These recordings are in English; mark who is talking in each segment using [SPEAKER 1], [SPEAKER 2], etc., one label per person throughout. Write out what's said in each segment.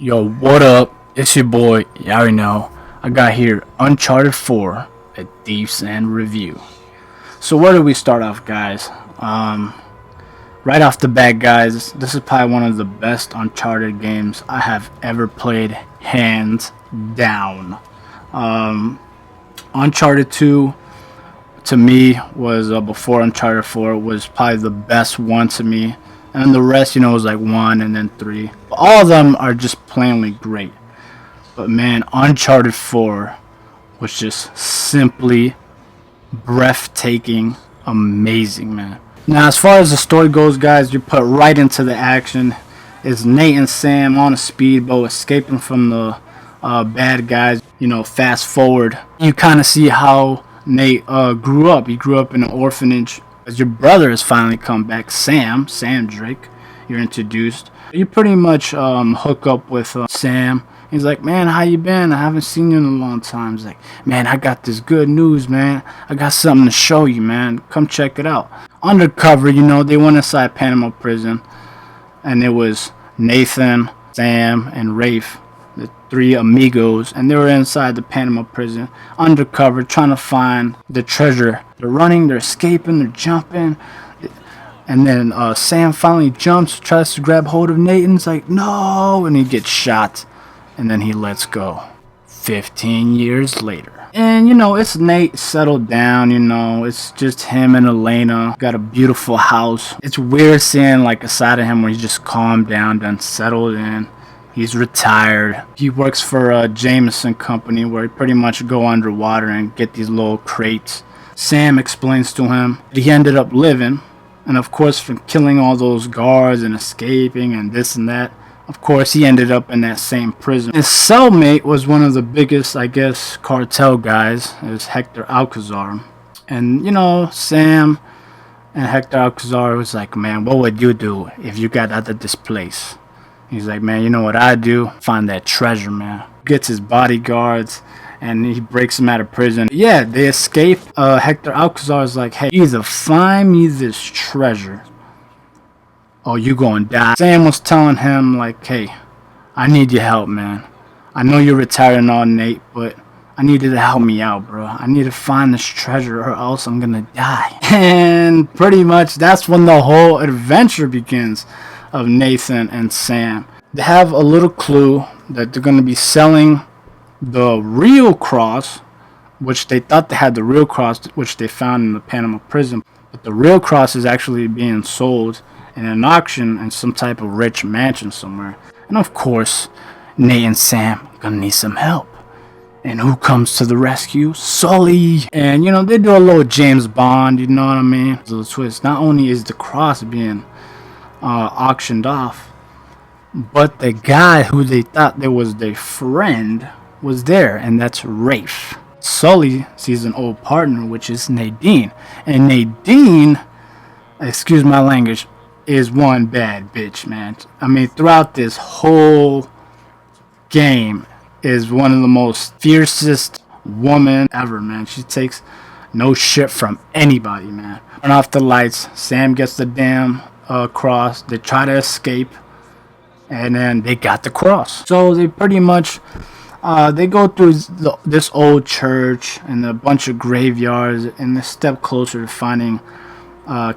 [SPEAKER 1] Yo, what up? It's your boy, you already know. I got here Uncharted 4, a Thief's End review. So where do we start off, guys? Right off the bat, guys, this is probably one of the best Uncharted games I have ever played, hands down. Uncharted 2, to me, was before Uncharted 4, was probably the best one to me. And the rest, was like 1 and then 3. But all of them are just plainly great. But man, Uncharted 4 was just simply breathtaking, amazing, man. Now, as far as the story goes, guys, you're put right into the action. It's Nate and Sam on a speedboat escaping from the bad guys. Fast forward, you kind of see how Nate grew up. He grew up in an orphanage. As your brother has finally come back, Sam Drake, you're introduced. You pretty much hook up with Sam. He's like, man, how you been? I haven't seen you in a long time. He's like, man, I got this good news, man. I got something to show you, man. Come check it out. Undercover, they went inside Panama prison. And it was Nathan, Sam, and Rafe, the three amigos. And they were inside the Panama prison, undercover, trying to find the treasure. They're running, they're escaping, they're jumping. And then Sam finally jumps, tries to grab hold of Nate, and it's like, no! And he gets shot. And then he lets go. 15 years later. And, it's Nate settled down, It's just him and Elena. Got a beautiful house. It's weird seeing, like, a side of him where he's just calmed down, done settled in. He's retired. He works for a Jameson company where he pretty much go underwater and get these little crates. Sam explains to him that he ended up living. And, of course, from killing all those guards and escaping and this and that, of course, he ended up in that same prison. His cellmate was one of the biggest, I guess, cartel guys. It was Hector Alcazar. And, Sam and Hector Alcazar was like, man, what would you do if you got out of this place? He's like, man, you know what I do? Find that treasure, man. Gets his bodyguards and he breaks them out of prison. Yeah, they escape. Hector Alcazar is like, hey, either find me this treasure or you gonna die. Sam was telling him, like, hey, I need your help, man. I know you're retiring all, Nate, but I need you to help me out, bro. I need to find this treasure or else I'm gonna die. And pretty much that's when the whole adventure begins of Nathan and Sam. They have a little clue that they're gonna be selling the real cross, which they thought they had the real cross, which they found in the Panama prison. But the real cross is actually being sold in an auction in some type of rich mansion somewhere. And of course, Nate and Sam gonna need some help. And who comes to the rescue? Sully. And they do a little James Bond, you know what I mean? There's a little twist. Not only is the cross being auctioned off, but the guy who they thought there was their friend was there, and that's Rafe. Sully sees an old partner, which is Nadine. And Nadine, excuse my language, is one bad bitch, man. I mean, throughout this whole game is one of the most fiercest woman ever, man. She takes no shit from anybody, man. Turn off the lights. Sam gets the damn cross. They try to escape, and then they got the cross. So they pretty much they go through this old church and a bunch of graveyards, and they step closer to finding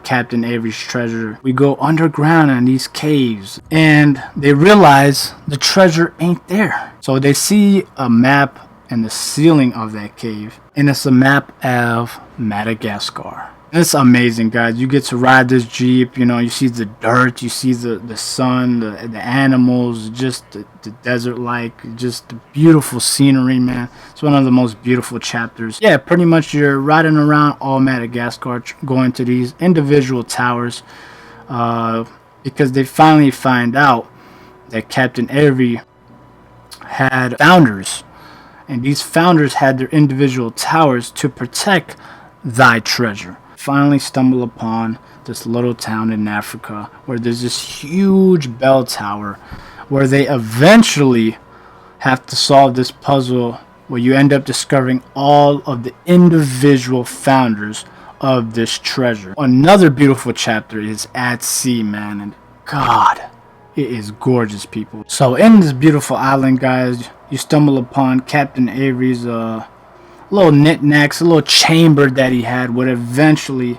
[SPEAKER 1] Captain Avery's treasure. We go underground in these caves, and they realize the treasure ain't there. So they see a map in the ceiling of that cave, and it's a map of Madagascar. It's amazing, guys. You get to ride this Jeep, you see the dirt, you see the sun, the animals, just the desert-like, just the beautiful scenery, man. It's one of the most beautiful chapters. Yeah, pretty much you're riding around all Madagascar, going to these individual towers, because they finally find out that Captain Avery had founders, and these founders had their individual towers to protect thy treasure. Finally stumble upon this little town in Africa where there's this huge bell tower where they eventually have to solve this puzzle where you end up discovering all of the individual founders of this treasure. Another beautiful chapter is at sea, man, and God, It is gorgeous, people. So in this beautiful island, guys, you stumble upon Captain Avery's little knickknacks, a little chamber that he had, with eventually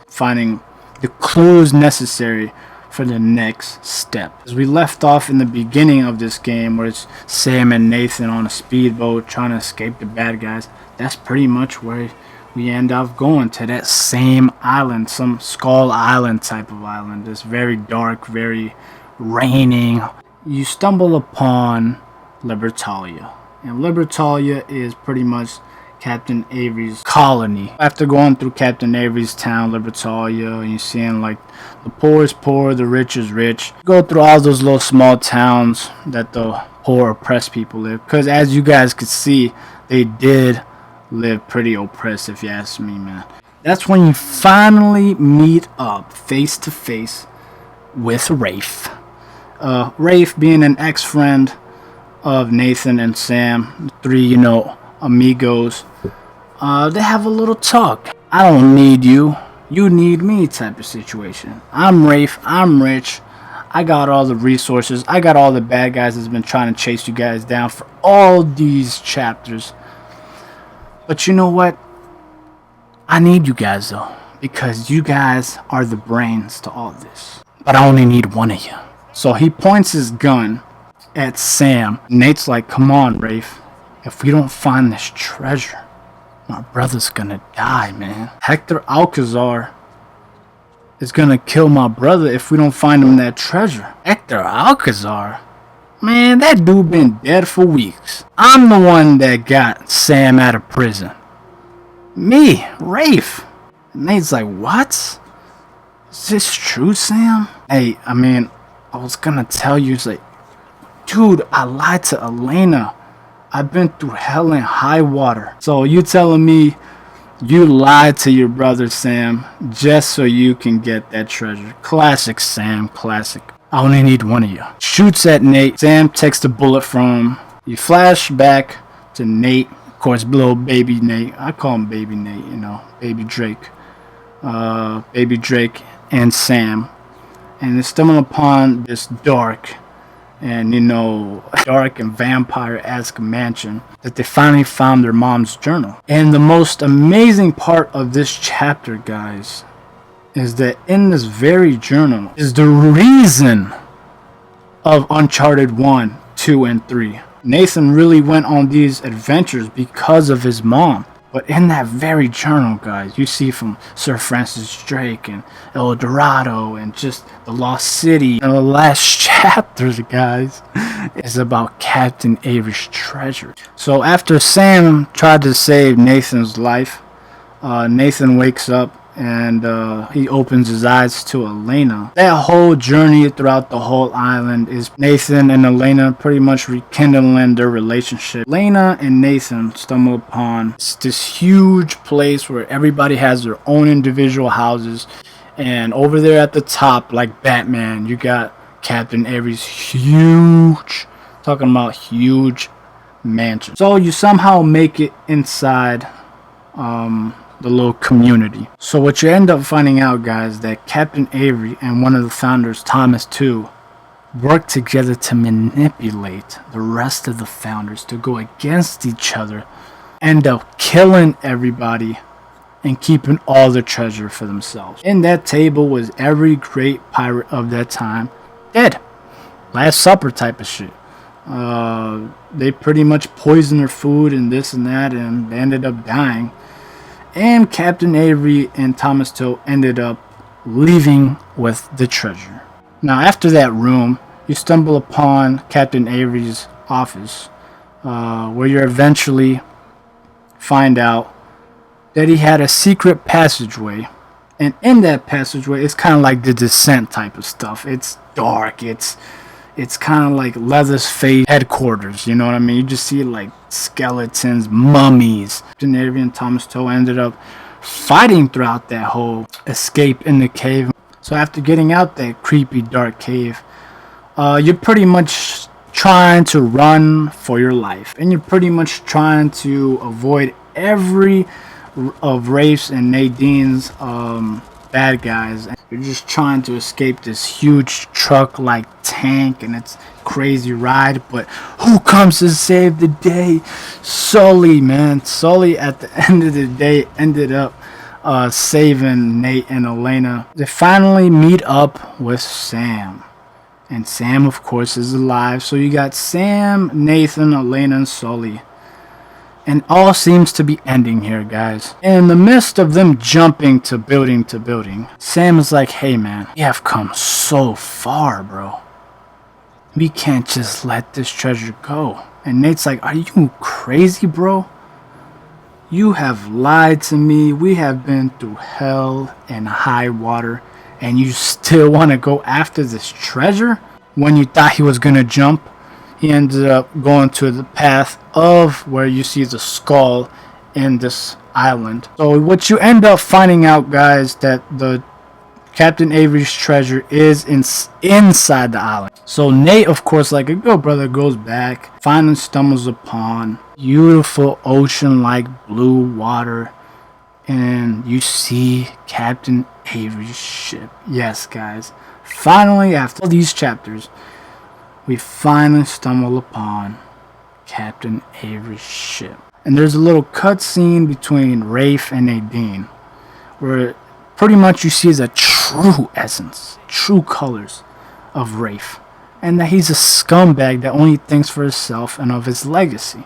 [SPEAKER 1] finding the clues necessary for the next step. As we left off in the beginning of this game, where it's Sam and Nathan on a speedboat trying to escape the bad guys, that's pretty much where we end up going, to that same island, some Skull Island type of island. It's very dark, very raining. You stumble upon Libertalia, and Libertalia is pretty much Captain Avery's colony. After going through Captain Avery's town, Libertalia, and you're seeing like the poor is poor, the rich is rich. Go through all those little small towns that the poor oppressed people live, because as you guys could see, they did live pretty oppressed, if you ask me, man. That's when you finally meet up face to face with Rafe. Rafe being an ex-friend of Nathan and Sam, three, amigos. They have a little talk. I don't need you, you need me type of situation. I'm Rafe, I'm rich, I got all the resources, I got all the bad guys that's been trying to chase you guys down for all these chapters. But you know what? I need you guys though, because you guys are the brains to all this. But I only need one of you. So he points his gun at Sam. Nate's like, come on, Rafe. If we don't find this treasure, my brother's gonna die, man. Hector Alcazar is gonna kill my brother if we don't find him that treasure. Hector Alcazar? Man, that dude been dead for weeks. I'm the one that got Sam out of prison. Me, Rafe. And Nate's like, what? Is this true, Sam? Hey, I was gonna tell you, it's like, dude, I lied to Elena. I've been through hell and high water. So you telling me you lied to your brother Sam just so you can get that treasure? Classic Sam, classic. I only need one of you. Shoots at Nate. Sam takes the bullet from him. You flash back to Nate. Of course, little baby Nate. I call him baby Nate, baby Drake. Baby Drake and Sam. And they stumble upon this dark and vampire-esque mansion that they finally found their mom's journal. And the most amazing part of this chapter, guys, is that in this very journal is the reason of Uncharted 1, 2, and 3. Nathan really went on these adventures because of his mom. But in that very journal, guys, you see from Sir Francis Drake and El Dorado and just the Lost City. And the last chapters, guys, is about Captain Avery's treasure. So after Sam tried to save Nathan's life, Nathan wakes up and he opens his eyes to Elena. That whole journey throughout the whole island is Nathan and Elena pretty much rekindling their relationship. Elena and Nathan stumble upon this huge place where everybody has their own individual houses, and over there at the top, like Batman, you got Captain Avery's huge, talking about huge mansion. So you somehow make it inside the little community. So what you end up finding out, guys, that Captain Avery and one of the founders, Thomas too, work together to manipulate the rest of the founders to go against each other, end up killing everybody and keeping all the treasure for themselves. In that table was every great pirate of that time dead. Last Supper type of shit. They pretty much poisoned their food and this and that, and they ended up dying. And Captain Avery and Thomas Toe ended up leaving with the treasure. Now after that room, you stumble upon Captain Avery's office, where you eventually find out that he had a secret passageway. And in that passageway, it's kind of like the Descent type of stuff. It's dark, it's kind of like Leatherface headquarters, you know what I mean? You just see like skeletons, mummies. Captain Avery and Thomas Toe ended up fighting throughout that whole escape in the cave. So after getting out that creepy dark cave, you're pretty much trying to run for your life, and you're pretty much trying to avoid every of Rafe's and Nadine's bad guys. You're just trying to escape this huge truck-like tank, and it's crazy ride. But who comes to save the day? Sully, man. Sully, at the end of the day, ended up saving Nate and Elena. They finally meet up with Sam. And Sam, of course, is alive. So you got Sam, Nathan, Elena, and Sully. And all seems to be ending here, guys. In the midst of them jumping to building, Sam is like, hey man, we have come so far, bro. We can't just let this treasure go. And Nate's like, are you crazy, bro? You have lied to me. We have been through hell and high water, and you still want to go after this treasure? When you thought he was going to jump, he ended up going to the path of where you see the skull in this island. So what you end up finding out, guys, that the Captain Avery's treasure is inside the island. So Nate, of course, like a good brother, goes back, finally stumbles upon beautiful ocean-like blue water, and you see Captain Avery's ship. Yes, guys, finally, after all these chapters, we finally stumble upon Captain Avery's ship. And there's a little cutscene between Rafe and Nadine, where pretty much you see the true essence, true colors of Rafe, and that he's a scumbag that only thinks for himself and of his legacy.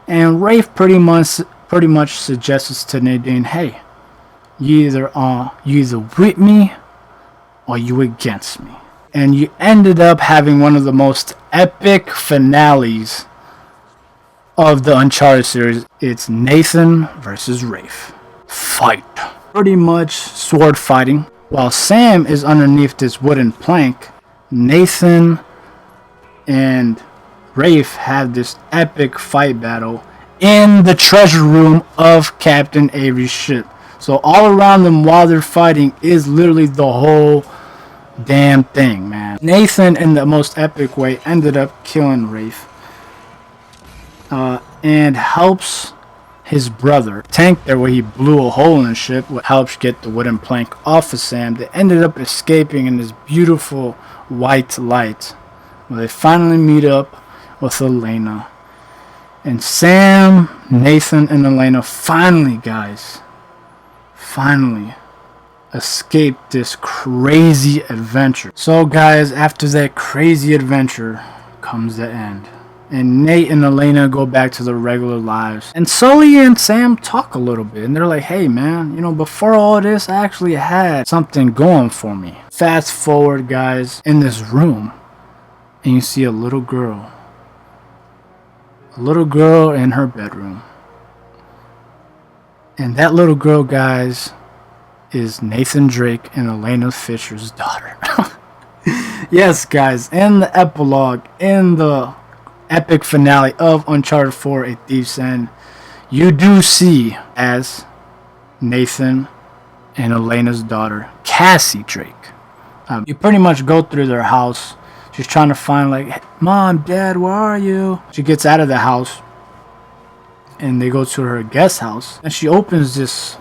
[SPEAKER 1] And Rafe pretty much suggests to Nadine, hey, you either with me or you against me. And you ended up having one of the most epic finales of the Uncharted series. It's Nathan versus Rafe. Fight. Pretty much sword fighting. While Sam is underneath this wooden plank, Nathan and Rafe have this epic fight battle in the treasure room of Captain Avery's ship. So all around them while they're fighting is literally the whole damn thing, man. Nathan, in the most epic way, ended up killing Rafe and helps his brother tank there, where he blew a hole in the ship, what helps get the wooden plank off of Sam. They ended up escaping in this beautiful white light, where they finally meet up with Elena. And Sam, Nathan, and Elena finally, guys, escaped this crazy adventure. So guys, after that crazy adventure comes the end, and Nate and Elena go back to their regular lives, and Sully and Sam talk a little bit, and they're like, hey man, you know, before all this, I actually had something going for me. Fast forward, guys, in this room, and you see a little girl in her bedroom, and that little girl, guys, is Nathan Drake and Elena Fisher's daughter. Yes, guys, in the epilogue, in the epic finale of Uncharted 4: A Thief's End, you do see as Nathan and Elena's daughter, Cassie Drake. You pretty much go through their house. She's trying to find, like, Mom, Dad, where are you? She gets out of the house, and they go to her guest house, and she opens this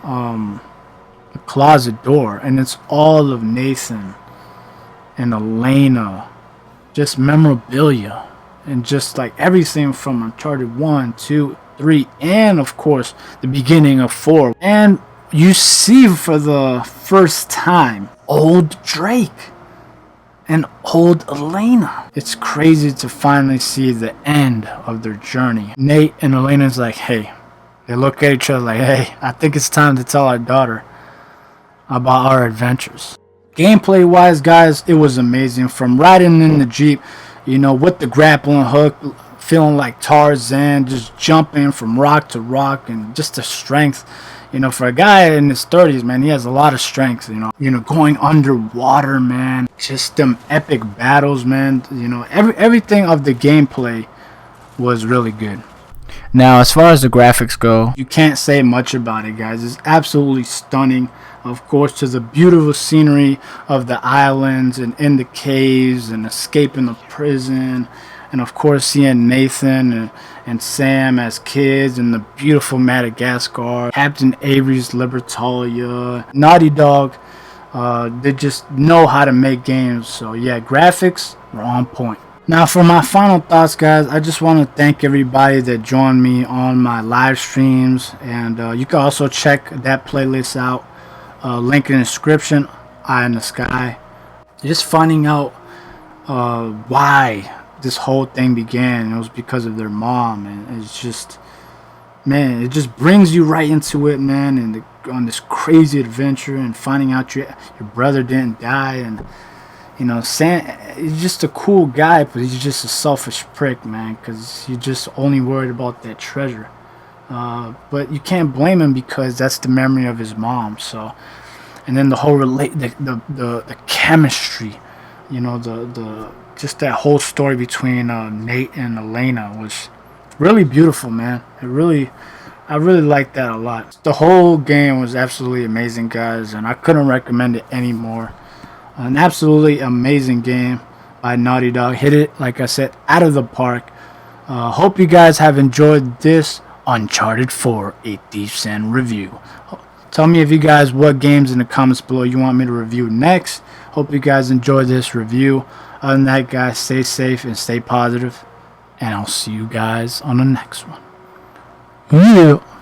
[SPEAKER 1] closet door, and it's all of Nathan and Elena, just memorabilia, and just like everything from Uncharted 1, 2, 3, and of course the beginning of 4. And you see for the first time old Drake and old Elena. It's crazy to finally see the end of their journey. Nate and Elena's like, hey, they look at each other like, hey, I think it's time to tell our daughter about our adventures. Gameplay wise, guys, it was amazing. From riding in the Jeep, you know, with the grappling hook, feeling like Tarzan, just jumping from rock to rock, and just the strength, you know, for a guy in his 30s, man, he has a lot of strength, you know, going underwater, man, just them epic battles, man, you know, everything of the gameplay was really good. Now, as far as the graphics go, you can't say much about it, guys. It's absolutely stunning. Of course, to the beautiful scenery of the islands and in the caves and escaping the prison. And of course, seeing Nathan and Sam as kids in the beautiful Madagascar. Captain Avery's Libertalia. Naughty Dog They just know how to make games. So yeah, graphics are on point. Now for my final thoughts, guys, I just want to thank everybody that joined me on my live streams, and you can also check that playlist out. Link in the description. Eye in the Sky. Just finding out why this whole thing began. It was because of their mom, and it's just, man, it just brings you right into it, man, and on this crazy adventure and finding out your brother didn't die, and Sam, he's just a cool guy, but he's just a selfish prick, man, because he's just only worried about that treasure. But you can't blame him because that's the memory of his mom. So, and then the whole the chemistry, the just that whole story between Nate and Elena was really beautiful, man. I really liked that a lot. The whole game was absolutely amazing, guys, and I couldn't recommend it anymore. An absolutely amazing game by Naughty Dog. Hit it, like I said, out of the park. Hope you guys have enjoyed this Uncharted 4 A Thief's End review. Tell me if you guys what games in the comments below you want me to review next. Hope you guys enjoyed this review. Other than that, guys, stay safe and stay positive. And I'll see you guys on the next one. Yeah.